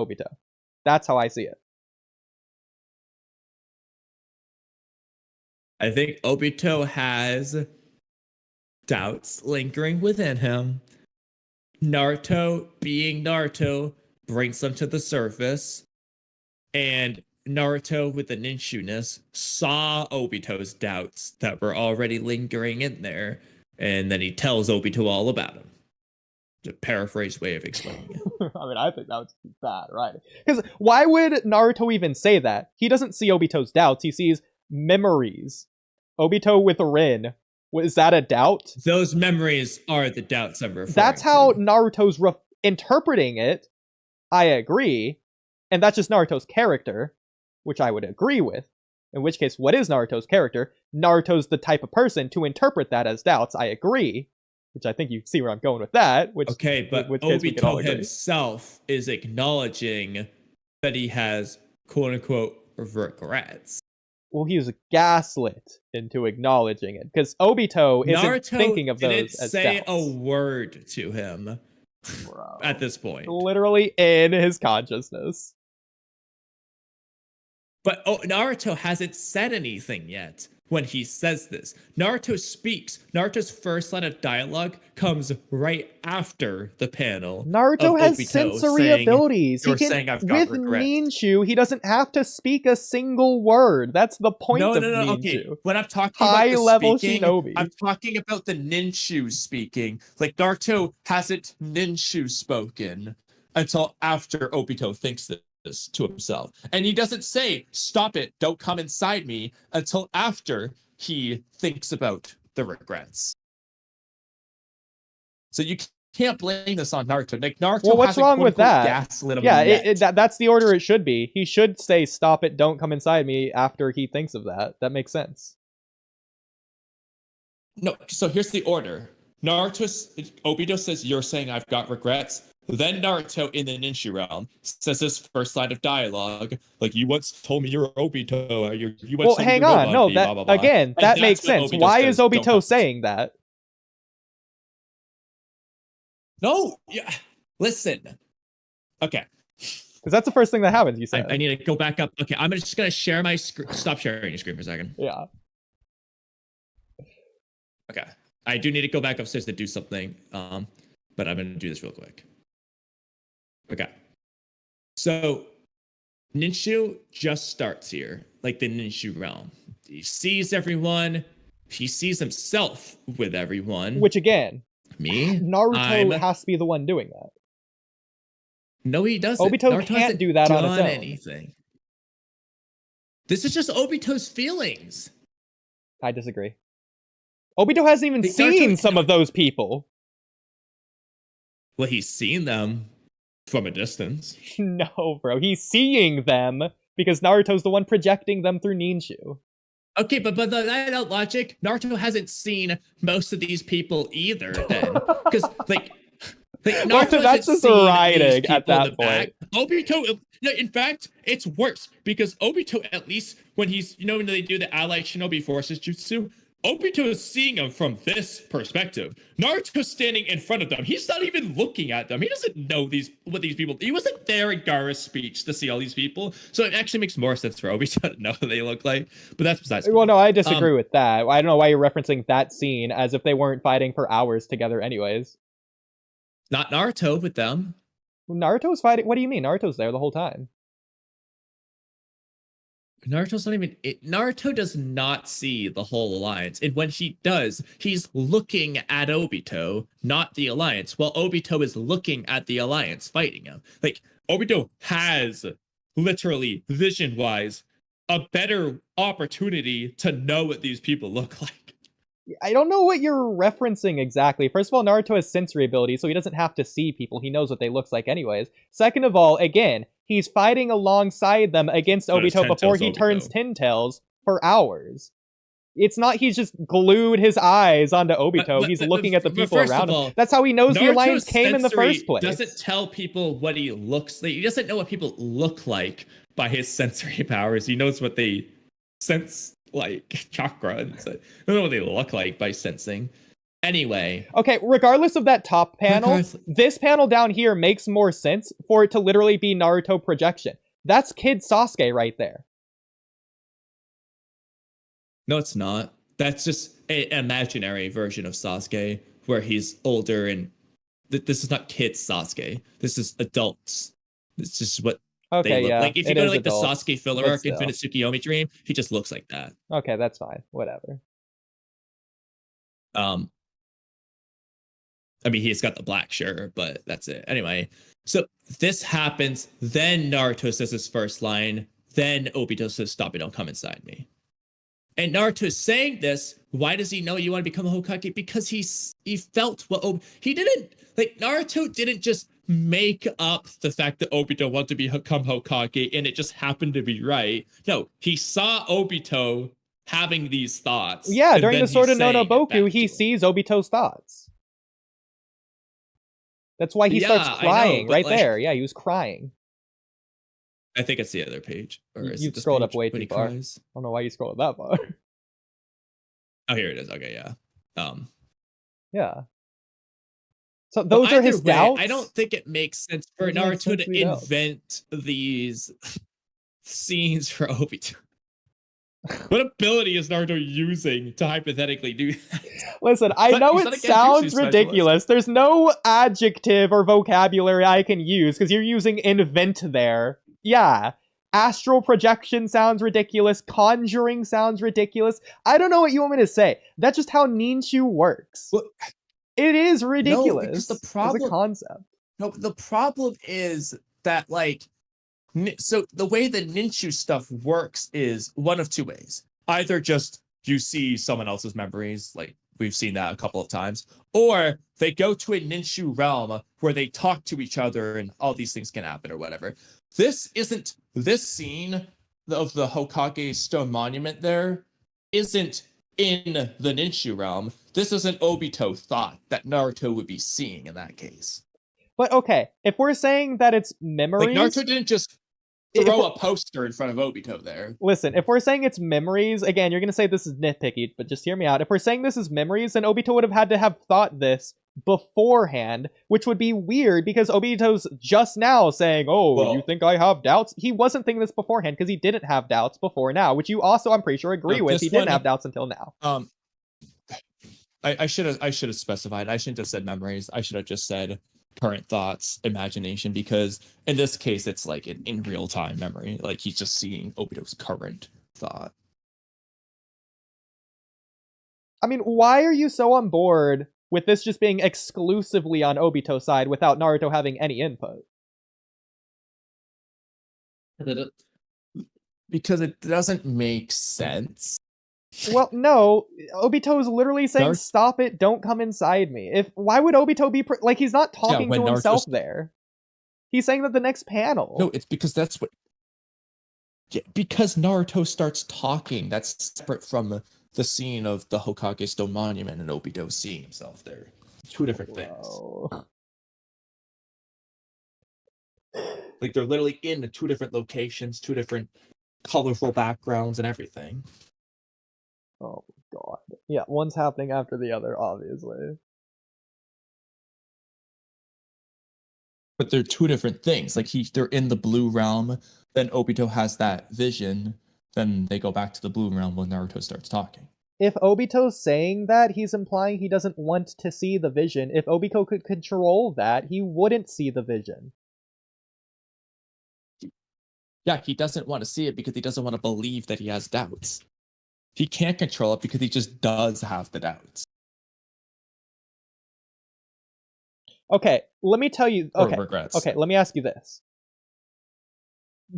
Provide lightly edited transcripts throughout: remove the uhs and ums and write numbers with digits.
Obito. That's how I see it. I think Obito has doubts lingering within him. Naruto, being Naruto, brings them to the surface. And Naruto, with the ninja-ness, saw Obito's doubts that were already lingering in there. And then he tells Obito all about them. To paraphrase way of explaining it. I mean, I think that was bad, right? Because why would Naruto even say that? He doesn't see Obito's doubts. He sees memories. Obito with Rin. Was that a doubt? Those memories are the doubts I'm referring That's how to. Naruto's interpreting it. I agree. And that's just Naruto's character, which I would agree with. In which case, what is Naruto's character? Naruto's the type of person to interpret that as doubts. I agree. Which I think you see where I'm going with that. Which, okay, but Obito himself is acknowledging that he has quote-unquote regrets. Well, he was gaslit into acknowledging it. Because Obito isn't thinking of those as say doubts. a word to him at this point. Literally in his consciousness. But Naruto hasn't said anything yet when he says this. Naruto speaks. Naruto's first line of dialogue comes right after the panel. Naruto has sensory abilities. He can, with Ninshu, he doesn't have to speak a single word. That's the point of Ninshu. Okay. When I'm talking high about level speaking, shinobi, I'm talking about the Ninshu speaking. Like Naruto hasn't Ninshu spoken until after Obito thinks this to himself, and he doesn't say "stop it, don't come inside me" until after he thinks about the regrets. So you can't blame this on Naruto. Like Naruto, well, what's wrong with that? Yeah, that's the order it should be. He should say "stop it, don't come inside me" after he thinks of that. That makes sense. No, so here's the order. Obito says, "You're saying I've got regrets." Then Naruto, in the Ninshu realm, says his first line of dialogue, like, "You once told me you're Obito. You once told hang me on. No, blah, that blah, blah. Again, that makes sense. Why is Obito saying that? No, yeah. Listen. Okay. Because that's the first thing that happens, you said. I need to go back up. Okay, I'm just going to share my screen. Stop sharing your screen for a second. Yeah. Okay. I do need to go back upstairs to do something, but I'm going to do this real quick. Okay. So, Ninshu just starts here, like the Ninshu realm. He sees everyone. He sees himself with everyone. Which, again, Naruto has to be the one doing that. No, he doesn't. Obito can't do that on his own. Anything. This is just Obito's feelings. I disagree. Obito hasn't even seen some of those people. Well, he's seen them from a distance. No, bro. He's seeing them because Naruto's the one projecting them through Ninshu. Okay, but that logic, Naruto hasn't seen most of these people either then. Because, like Naruto that's just writing at that point. Obito, no, in fact, it's worse because Obito, at least when he's, when they do the Allied Shinobi Forces Jutsu, Obito is seeing them from this perspective. Naruto's standing in front of them. He's not even looking at them. He doesn't know what these people. He wasn't there in Gaara's speech to see all these people. So it actually makes more sense for Obito to know what they look like. But that's besides. Well, no, I disagree with that. I don't know why you're referencing that scene as if they weren't fighting for hours together, anyways. Not Naruto with them. Naruto's fighting. What do you mean? Naruto's there the whole time. Naruto's not even. Naruto does not see the whole alliance, and when he does, he's looking at Obito, not the alliance. While Obito is looking at the alliance, fighting him. Like Obito has, literally, vision-wise, a better opportunity to know what these people look like. I don't know what you're referencing exactly. First of all, Naruto has sensory ability, so he doesn't have to see people. He knows what they look like anyways. Second of all, again, he's fighting alongside them against Obito before he turns 10 tails for hours. It's not he's just glued his eyes onto Obito. He's looking at the people around him. That's how he knows the alliance came in the first place. Doesn't tell people what he looks like. He doesn't know what people look like by his sensory powers. He knows what they sense, like chakra. I don't know what they look like by sensing. Anyway, Okay, regardless of that top panel, this panel down here makes more sense for it to literally be Naruto projection. That's Kid Sasuke right there. no, it's not. That's just an imaginary version of Sasuke where he's older and this is not kid Sasuke. This is adults. This is what they Okay, look yeah, like. If you it go to is like the adults, Sasuke filler but arc, still. Infinite Tsukiyomi Dream, he just looks like that. Okay, that's fine. Whatever. I mean, he's got the black shirt, but that's it. Anyway, so this happens. Then Naruto says his first line. Then Obito says, "Stop it! Don't come inside me." And Naruto is saying this. Why does he know you want to become a Hokage? Because he felt what he didn't like. Naruto didn't just make up the fact that Obito wanted to become Hokage, and it just happened to be right. No, he saw Obito having these thoughts. Yeah, during the Sword of Nonoboku, he he sees Obito's thoughts. That's why he starts crying right there. Yeah, he was crying. I think it's the other page. Or You scrolled up way too far. I don't know why you scrolled that far. Oh, here it is. Okay, yeah. Yeah. So those are his doubts? I don't think it makes sense for Naruto to invent these scenes for Obito. What ability is Naruto using to hypothetically do that? Listen, I know it sounds ridiculous. There's no adjective or vocabulary I can use because you're using invent there. Yeah. Astral projection sounds ridiculous. Conjuring sounds ridiculous. I don't know what you want me to say. That's just how ninju works. Well, it is ridiculous. No, because the problem, as a concept. No, the problem is that, like, so the way the ninju stuff works is one of two ways. Either just you see someone else's memories, like we've seen that a couple of times, or they go to a ninju realm where they talk to each other and all these things can happen or whatever. This scene of the Hokage Stone Monument there isn't in the ninju realm. This is an Obito thought that Naruto would be seeing in that case. But okay, if we're saying that it's memories... Like, Naruto didn't just throw a poster in front of Obito there. Listen, if we're saying it's memories, again, you're going to say this is nitpicky, but just hear me out. If we're saying this is memories, then Obito would have had to have thought this beforehand, which would be weird because Obito's just now saying, oh, you think I have doubts? He wasn't thinking this beforehand because he didn't have doubts before now, which you also, I'm pretty sure, agree with. He didn't have doubts until now. I should have specified. I shouldn't have said memories. I should have just said current thoughts, imagination, because in this case it's like in real time memory. Like he's just seeing Obito's current thought. I mean, why are you so on board with this just being exclusively on Obito's side without Naruto having any input? Because it doesn't make sense. Well, no, Obito is literally saying, stop it, don't come inside me. Why would Obito be, like, he's not talking to himself there. He's saying that the next panel. No, it's because that's what... Yeah, because Naruto starts talking. That's separate from the scene of the Hokage Stone Monument and Obito seeing himself there. Two different things. Like, they're literally in two different locations, two different colorful backgrounds and everything. Oh god. Yeah, one's happening after the other, obviously. But they're two different things. Like they're in the blue realm, then Obito has that vision, then they go back to the blue realm when Naruto starts talking. If Obito's saying that, he's implying he doesn't want to see the vision. If Obito could control that, he wouldn't see the vision. Yeah, he doesn't want to see it because he doesn't want to believe that he has doubts. He can't control it because he just does have the doubts. Okay, let me tell you. Okay, regrets. Okay, let me ask you this.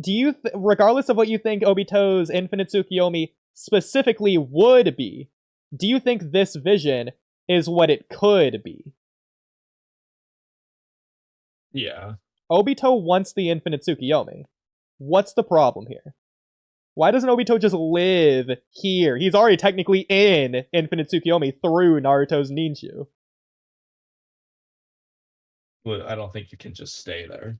Do you, regardless of what you think Obito's Infinite Tsukiyomi specifically would be, do you think this vision is what it could be? Yeah. Obito wants the Infinite Tsukiyomi. What's the problem here? Why doesn't Obito just live here? He's already technically in Infinite Tsukiyomi through Naruto's ninju. Well, I don't think you can just stay there.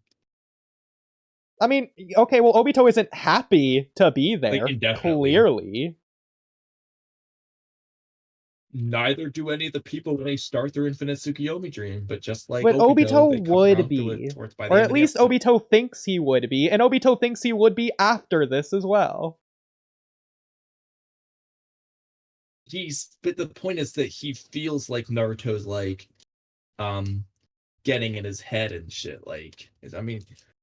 I mean, okay, well, Obito isn't happy to be there, like, clearly. neither do any of the people when they start their infinite Tsukiyomi dream, but just like But Obito, they Obito come would around to it be. towards by the Or end at of the least episode. Obito thinks he would be, and Obito thinks he would be after this as well. But the point is that he feels like Naruto's like getting in his head and shit. Like, I mean,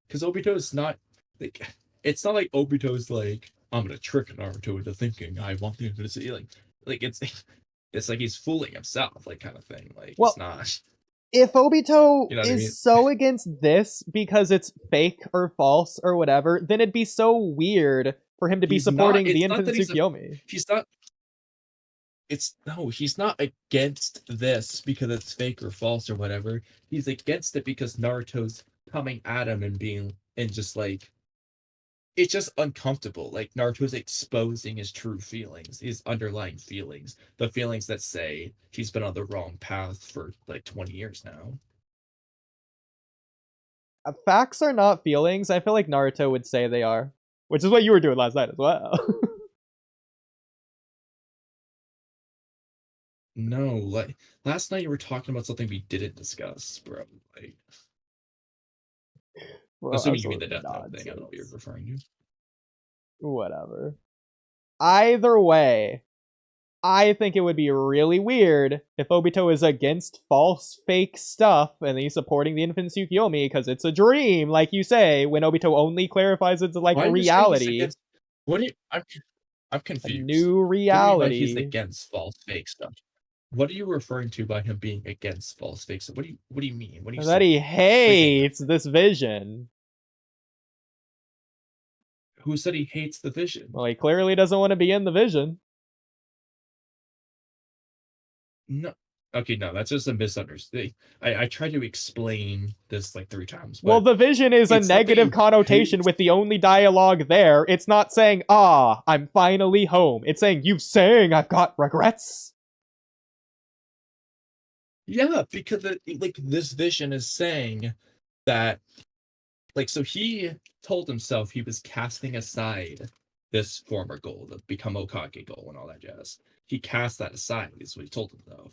because Obito's not like, it's not like Obito's like, I'm gonna trick Naruto into thinking I want the infinite Tsukiyomi. Like it's like he's fooling himself, like kind of thing. Like Well, it's not. If Obito You know what I is mean? so against this because it's fake or false or whatever, then it'd be so weird for him to be He's not. supporting It's the not infant that Tsukiyomi. he's not. It's no, he's not against this because it's fake or false or whatever. He's against it because Naruto's coming at him and being and just like it's just uncomfortable. Like Naruto's exposing his true feelings, his underlying feelings, the feelings that say he's been on the wrong path for like 20 years now. Facts are not feelings. I feel like Naruto would say they are, which is what you were doing last night as well. No, like last night you were talking about something we didn't discuss, bro. Like, Bro, assuming you mean the absolute Death Note thing, I don't know what you're nonsense. referring to. Whatever. Either way, I think it would be really weird if Obito is against false, fake stuff and he's supporting the infant Tsukiyomi because it's a dream, like you say, when Obito only clarifies it's like Why are you saying he's reality. against? What do you? I'm A confused. new What do you mean by he's reality. against false fake stuff? What are you referring to by him being against false fake stuff? What do you mean? What do you That say? he hates this vision. Who said he hates the vision? Well, he clearly doesn't want to be in the vision. No. Okay, no, that's just a misunderstanding. I tried to explain this like 3 times. Well, the vision is a it's not that negative he connotation hates- with the only dialogue there. It's not saying, ah, I'm finally home. It's saying, you saying I've got regrets? Yeah, because like this vision is saying that like so he told himself he was casting aside this former goal, the become Okage goal and all that jazz. He cast that aside, is what he told himself.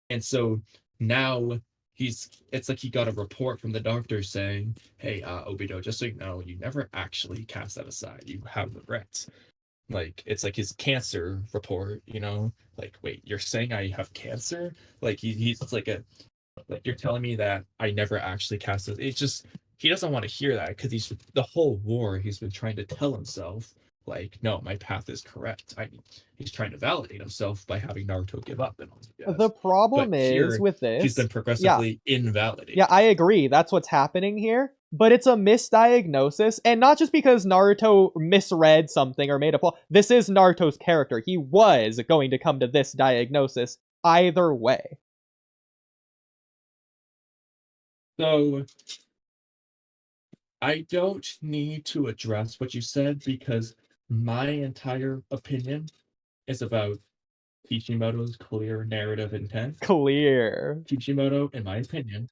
And so now it's like he got a report from the doctor saying, hey, Obito, just so you know, you never actually cast that aside. You have regrets. Like it's like his cancer report, you know? Like, wait, you're saying I have cancer? Like he's it's like you're telling me that I never actually cast it. It's just he doesn't want to hear that because he's the whole war he's been trying to tell himself like no, my path is correct. He's trying to validate himself by having Naruto give up and all that. The problem But is here, with this. he's been progressively invalidated. Yeah, I agree. That's what's happening here. But it's a misdiagnosis, and not just because Naruto misread something or made a flaw. This is Naruto's character. He was going to come to this diagnosis either way. So I don't need to address what you said because my entire opinion is about Kishimoto's clear narrative intent. Clear. Kishimoto, in my opinion,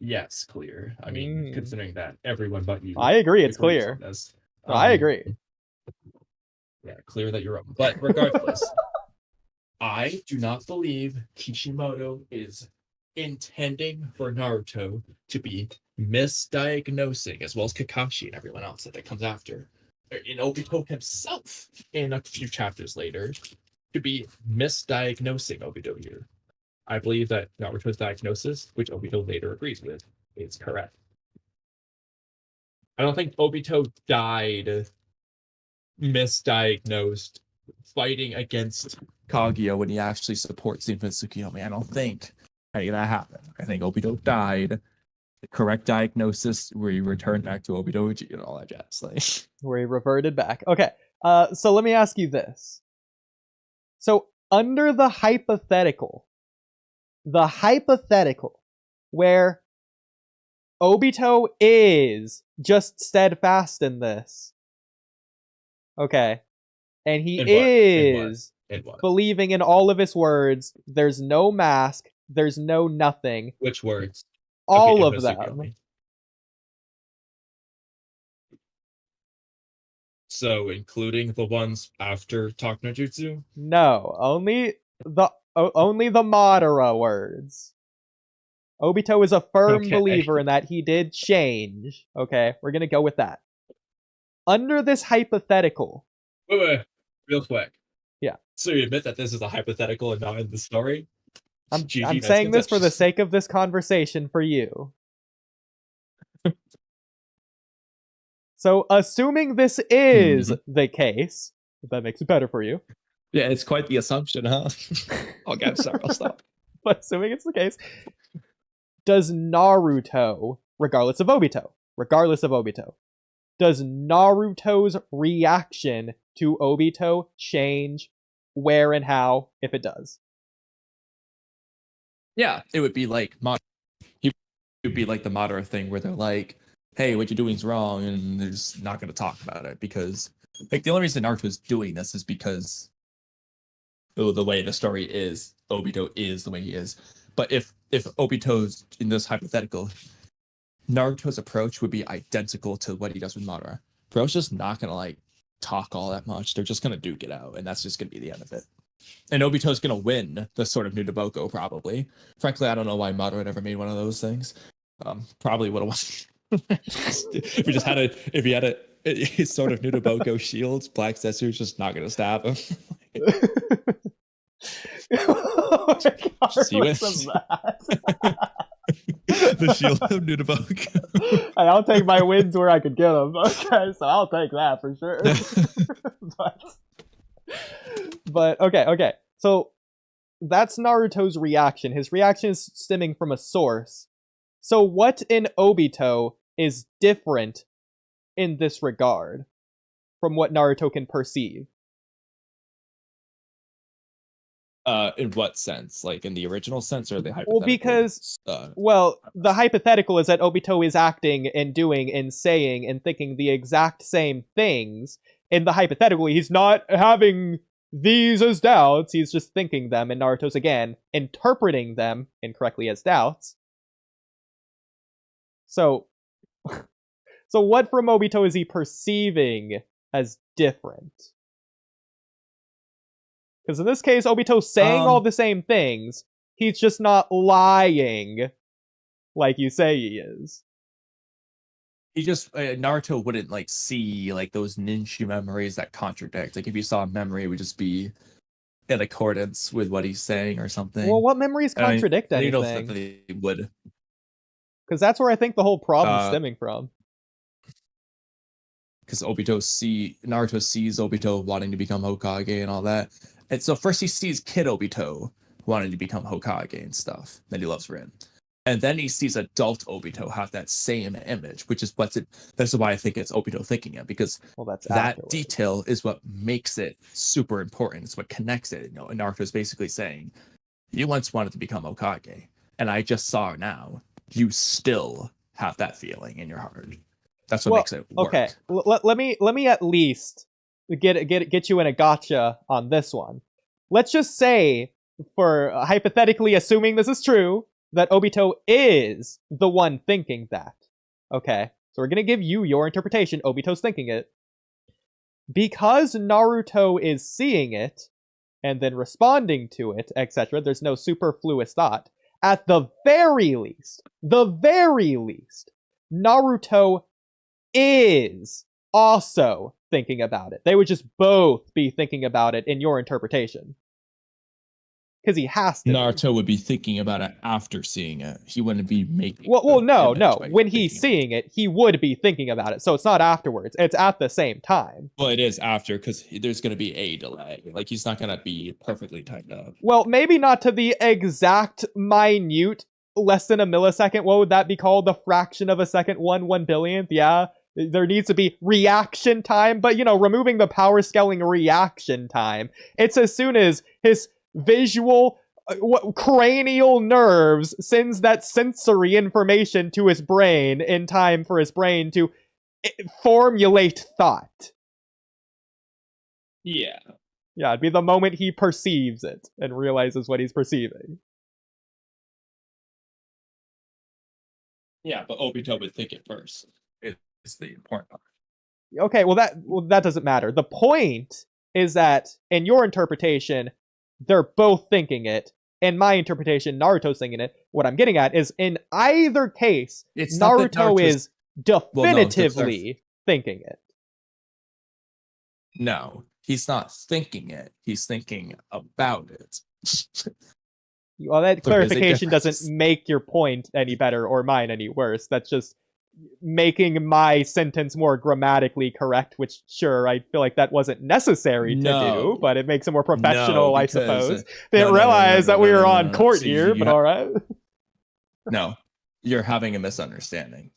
yes, clear. I mean, considering that everyone but you, I agree, it's agrees clear. on this. I agree. Yeah, clear that you're wrong. But regardless, I do not believe Kishimoto is intending for Naruto to be misdiagnosing, as well as Kakashi and everyone else that comes after. And Obito himself, in a few chapters later, to be misdiagnosing Obito here. I believe that Naruto's diagnosis, which Obito later agrees with, is correct. I don't think Obito died misdiagnosed fighting against Kaguya when he actually supports the infant Tsukiyomi. I don't think any of that happened. I think Obito died. The correct diagnosis where he returned back to Obito Uji and all that jazz. Like where he reverted back. Okay, so let me ask you this. So under the hypothetical where Obito is just steadfast in this, okay, and he is believing in all of his words, there's no mask, there's no nothing. Which words? All of them. So, including the ones after Talk no Jutsu? No, only the only the Madara words. Obito is a firm Okay. believer in that he did change. Okay, we're gonna go with that. Under this hypothetical. Wait, real quick. Yeah. So you admit that this is a hypothetical and not in the story? I'm GG, saying this nice for the sake of this conversation for you. So, assuming this is the case, if that makes it better for you. Yeah, it's quite the assumption, huh? Okay, I'm sorry, I'll stop. But assuming it's the case, does Naruto, regardless of Obito, does Naruto's reaction to Obito change where and how, if it does? Yeah, it would be like he would be like the Madara thing where they're like, "Hey, what you're doing is wrong," and they're just not going to talk about it because, like, the only reason Naruto is doing this is because the way the story is, Obito is the way he is. But if Obito's in this hypothetical, Naruto's approach would be identical to what he does with Madara. Bro's just not gonna like talk all that much. They're just gonna duke it out, and that's just gonna be the end of it. And Obito's gonna win the Sword of Nunaboko probably. Frankly, I don't know why Madara never made one of those things. Probably would have won. If he had a Sword of Nunaboko shields, Black Zetsu's just not gonna stab him. Regardless of that. The shield of Nunaboko. I'll take my wins where I could get them. Okay, so I'll take that for sure. but okay. So that's Naruto's reaction. His reaction is stemming from a source. So what in Obito is different in this regard from what Naruto can perceive? In what sense? Like in the original sense or the hypothetical? Well, because the hypothetical is that Obito is acting and doing and saying and thinking the exact same things. In the hypothetical, he's not having these as doubts, he's just thinking them, and Naruto's again interpreting them incorrectly as doubts. So what from Obito is he perceiving as different? Because in this case, Obito's saying all the same things. He's just not lying like you say he is. He just Naruto wouldn't like see like those ninja memories that contradict. Like if you saw a memory, it would just be in accordance with what he's saying or something. Well, what memories contradict anything? I don't think they would. Because that's where I think the whole problem's stemming from. Because Naruto sees Obito wanting to become Hokage and all that. And so first he sees Kid Obito wanting to become Hokage and stuff. Then he loves Rin. And then he sees adult Obito have that same image, which is that's why I think it's Obito thinking it, because that detail is what makes it super important. It's what connects it. And Naruto's basically saying, you once wanted to become Hokage, and I just saw now, you still have that feeling in your heart. That's what makes it work. Okay, let me at least get you in a gotcha on this one. Let's just say, for hypothetically assuming this is true, that Obito is the one thinking that. Okay, so we're gonna give you your interpretation. Obito's thinking it. Because Naruto is seeing it, and then responding to it, etc., there's no superfluous thought. At the very least, Naruto is also thinking about it. They would just both be thinking about it in your interpretation. Because he has to. Naruto would be thinking about it after seeing it. He wouldn't be making. No. When he's seeing it, he would be thinking about it. So it's not afterwards. It's at the same time. Well, it is after, because there's going to be a delay. Like, he's not going to be perfectly timed up. Well, maybe not to the exact minute, less than a millisecond. What would that be called? The fraction of a second? 1/1 billionth? Yeah. There needs to be reaction time. But, removing the power scaling reaction time, it's as soon as his visual cranial nerves sends that sensory information to his brain in time for his brain to formulate thought. Yeah, it'd be the moment he perceives it and realizes what he's perceiving. Yeah, but Obito would think it first. It's the important part. Okay, well that doesn't matter. The point is that in your interpretation, they're both thinking it. In my interpretation, Naruto's thinking it. What I'm getting at is, in either case, It's not that Naruto Naruto's- is definitively thinking it. No, he's not thinking it. He's thinking about it. Well, that There is a clarification doesn't difference. make your point any better or mine any worse. That's just making my sentence more grammatically correct, which, sure, I feel like that wasn't necessary to do, but it makes it more professional, I suppose. Didn't realize that we were on court here, but all right. No, you're having a misunderstanding.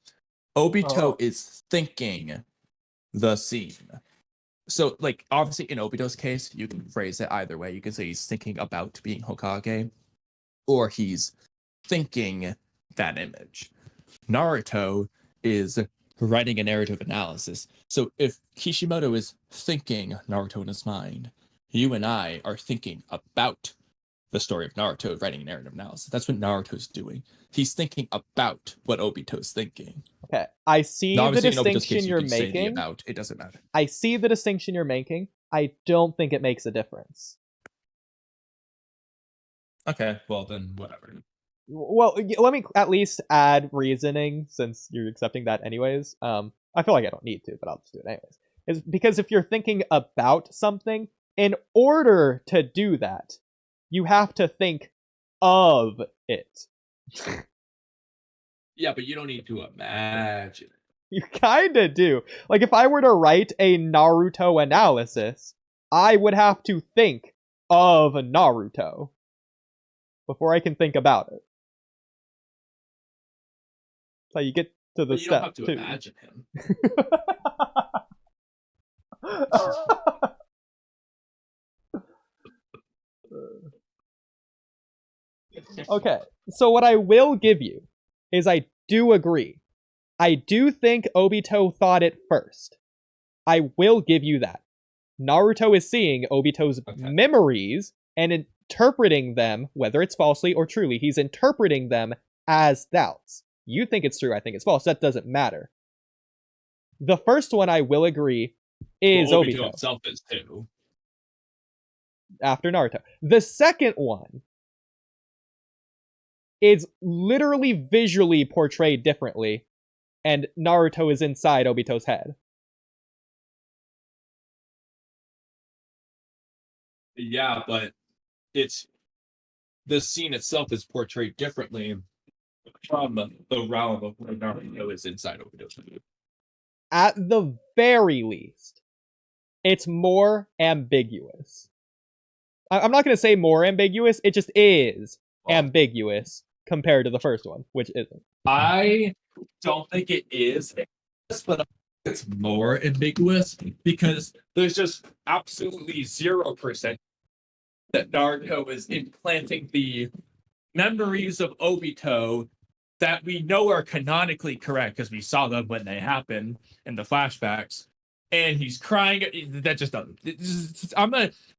Obito is thinking the scene. So, like, obviously, in Obito's case, you can phrase it either way. You can say he's thinking about being Hokage, or he's thinking that image. Naruto is writing a narrative analysis. So if Kishimoto is thinking Naruto in his mind, you and I are thinking about the story of Naruto, writing a narrative analysis. That's what Naruto's doing. He's thinking about what Obito's thinking. Okay, I see Now, the obviously, in Obito's distinction case, you you're can say the making. about. It doesn't matter. I see the distinction you're making. I don't think it makes a difference. Okay, well then, whatever. Well, let me at least add reasoning, since you're accepting that anyways. I feel like I don't need to, but I'll just do it anyways. Is because if you're thinking about something, in order to do that, you have to think of it. Yeah, but you don't need to imagine it. You kinda do. Like, if I were to write a Naruto analysis, I would have to think of Naruto before I can think about it. So you get to the But you don't have step to 2. imagine him. Okay, so what I will give you is I do agree. I do think Obito thought it first. I will give you that. Naruto is seeing Obito's memories and interpreting them, whether it's falsely or truly, he's interpreting them as doubts. You think it's true, I think it's false. That doesn't matter. The first one I will agree is well, Obito himself is too. After Naruto. The second one is literally visually portrayed differently, and Naruto is inside Obito's head. Yeah, but it's the scene itself is portrayed differently from the realm of where Naruto is inside Obito's head. At the very least, it's more ambiguous. I'm not going to say more ambiguous, it just is ambiguous compared to the first one, which isn't. I don't think it is, but it's more ambiguous because there's just absolutely 0% that Naruto is implanting the memories of Obito that we know are canonically correct because we saw them when they happened in the flashbacks, and he's crying. That just doesn't.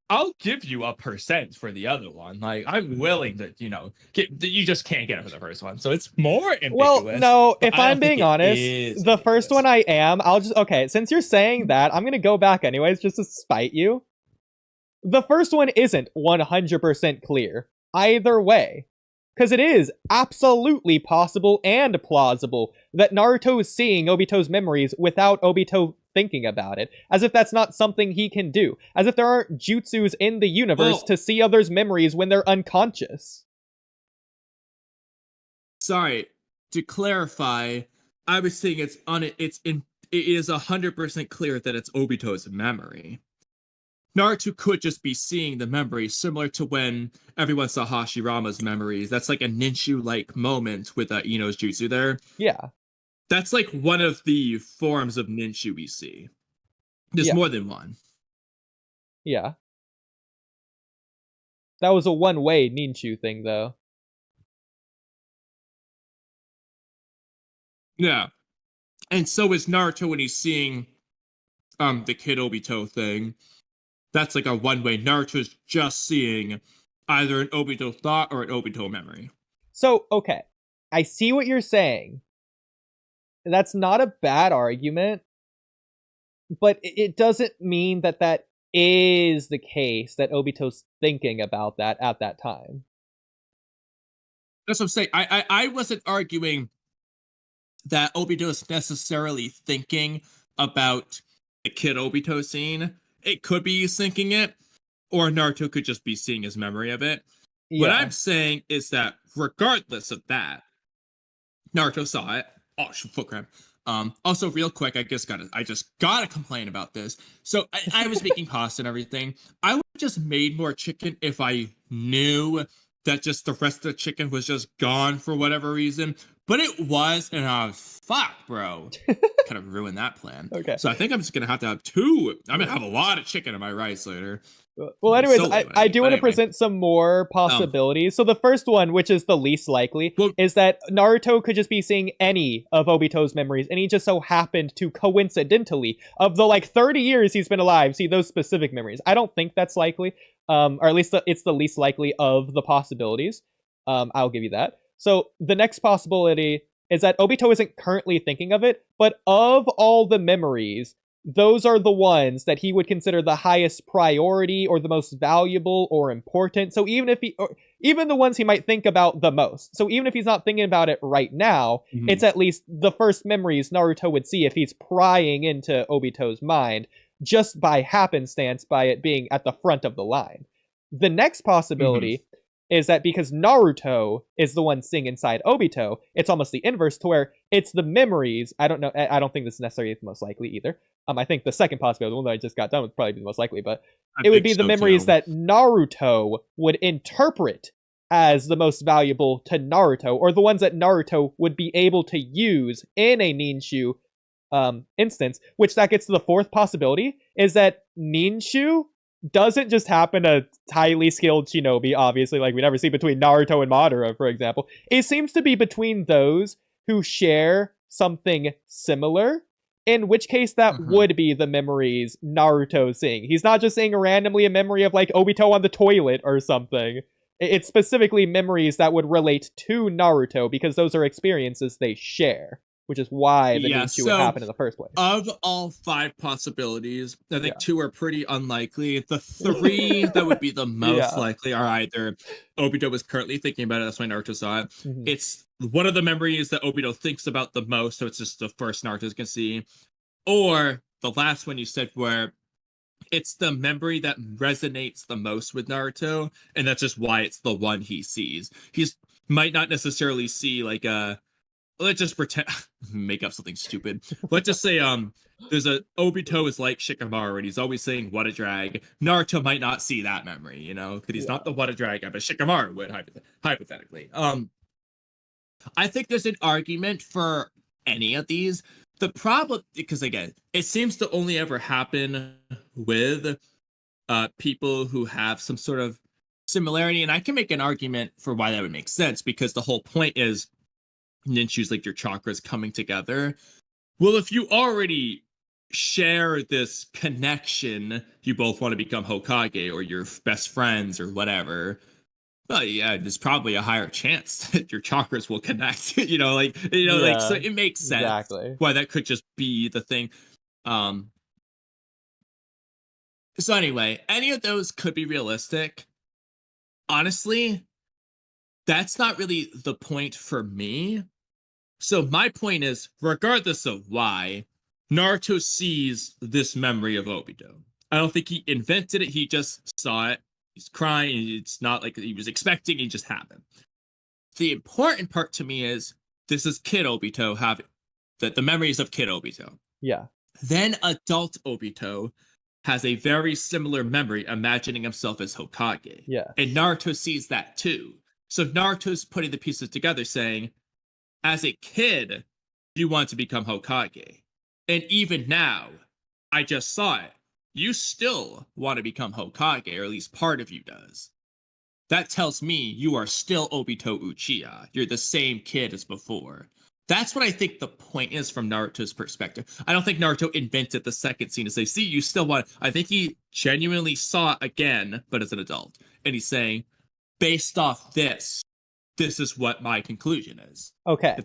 I'll give you a % for the other one. Like, I'm willing to, you just can't get it for the first one. So it's more ambiguous. Well, no, if I'm being honest, the ambiguous. first one I am. Okay, since you're saying that, I'm going to go back anyways just to spite you. The first one isn't 100% clear either way. Because it is absolutely possible and plausible that Naruto is seeing Obito's memories without Obito thinking about it, as if that's not something he can do, as if there aren't jutsus in the universe to see others' memories when they're unconscious. Sorry, to clarify, I was saying it is 100% clear that it's Obito's memory. Naruto could just be seeing the memories, similar to when everyone saw Hashirama's memories. That's like a Ninshu-like moment with Ino's jutsu there. Yeah. That's like one of the forms of Ninshu we see. There's more than one. Yeah. That was a one-way Ninshu thing, though. Yeah. And so is Naruto when he's seeing the Kid Obito thing. That's like a one-way. Naruto's just seeing either an Obito thought or an Obito memory. So, okay. I see what you're saying. That's not a bad argument. But it doesn't mean that is the case that Obito's thinking about that at that time. That's what I'm saying. I wasn't arguing that Obito is necessarily thinking about the Kid Obito scene. It could be he's thinking it, or Naruto could just be seeing his memory of it. What I'm saying is that regardless of that, Naruto saw it. Oh, foot cramp. Also, real quick, I just gotta complain about this. So I was making pasta and everything. I would have just made more chicken if I knew that just the rest of the chicken was just gone for whatever reason. But it was, and I was, fuck, bro. Kind of ruined that plan. Okay. So I think I'm just gonna have to have two. I'm gonna have a lot of chicken in my rice later. Well, anyways, I do want to present some more possibilities. So the first one, which is the least likely, is that Naruto could just be seeing any of Obito's memories, and he just so happened to coincidentally, of the 30 years he's been alive, see those specific memories. I don't think that's likely, or at least it's the least likely of the possibilities. I'll give you that. So the next possibility is that Obito isn't currently thinking of it, but of all the memories, those are the ones that he would consider the highest priority or the most valuable or important. So even the ones he might think about the most. So even if he's not thinking about it right now, it's at least the first memories Naruto would see if he's prying into Obito's mind, just by happenstance, by it being at the front of the line. The next possibility is that because Naruto is the one seeing inside Obito, it's almost the inverse, to where it's the memories. I don't know. I don't think this is necessarily the most likely either. I think the second possibility, the one that I just got done, would probably be the most likely, but it would be the memories that Naruto would interpret as the most valuable to Naruto, or the ones that Naruto would be able to use in a Ninshu instance, which that gets to the fourth possibility, is that Ninshu doesn't just happen to highly skilled shinobi, obviously, like we never see between Naruto and Madara, for example. It seems to be between those who share something similar, in which case that would be the memories Naruto's seeing. He's not just saying randomly a memory of Obito on the toilet or something. It's specifically memories that would relate to Naruto, because those are experiences they share, which is why the Ninshu would happen in the first place. Of all 5 possibilities, I think 2 are pretty unlikely. The 3 that would be the most likely are either Obito was currently thinking about it, that's why Naruto saw it. It's one of the memories that Obito thinks about the most, so it's just the first Naruto's can see. Or the last one you said, where it's the memory that resonates the most with Naruto, and that's just why it's the one he sees. He's might not necessarily see let's just pretend make up something stupid. Let's just say there's Obito is like Shikamaru and he's always saying what a drag. Naruto might not see that memory, because he's not the what a drag guy, but Shikamaru would hypothetically. I think there's an argument for any of these. The problem, because again, it seems to only ever happen with people who have some sort of similarity, and I can make an argument for why that would make sense, because the whole point is Ninshu's your chakras coming together. Well, if you already share this connection, you both want to become Hokage or your best friends or whatever, well, yeah, there's probably a higher chance that your chakras will connect. So it makes sense why that could just be the thing. So anyway, any of those could be realistic. Honestly, that's not really the point for me. So my point is, regardless of why, Naruto sees this memory of Obito. I don't think he invented it. He just saw it. He's crying. It's not like he was expecting. It just happened. The important part to me is this is Kid Obito having the memories of Kid Obito. Yeah. Then adult Obito has a very similar memory, imagining himself as Hokage. Yeah. And Naruto sees that too. So Naruto's putting the pieces together, saying, as a kid, you want to become Hokage. And even now, I just saw it. You still want to become Hokage, or at least part of you does. That tells me you are still Obito Uchiha. You're the same kid as before. That's what I think the point is from Naruto's perspective. I don't think Naruto invented the second scene to say, see, you still want... I think he genuinely saw it again, but as an adult. And he's saying, based off this is what my conclusion is. Okay.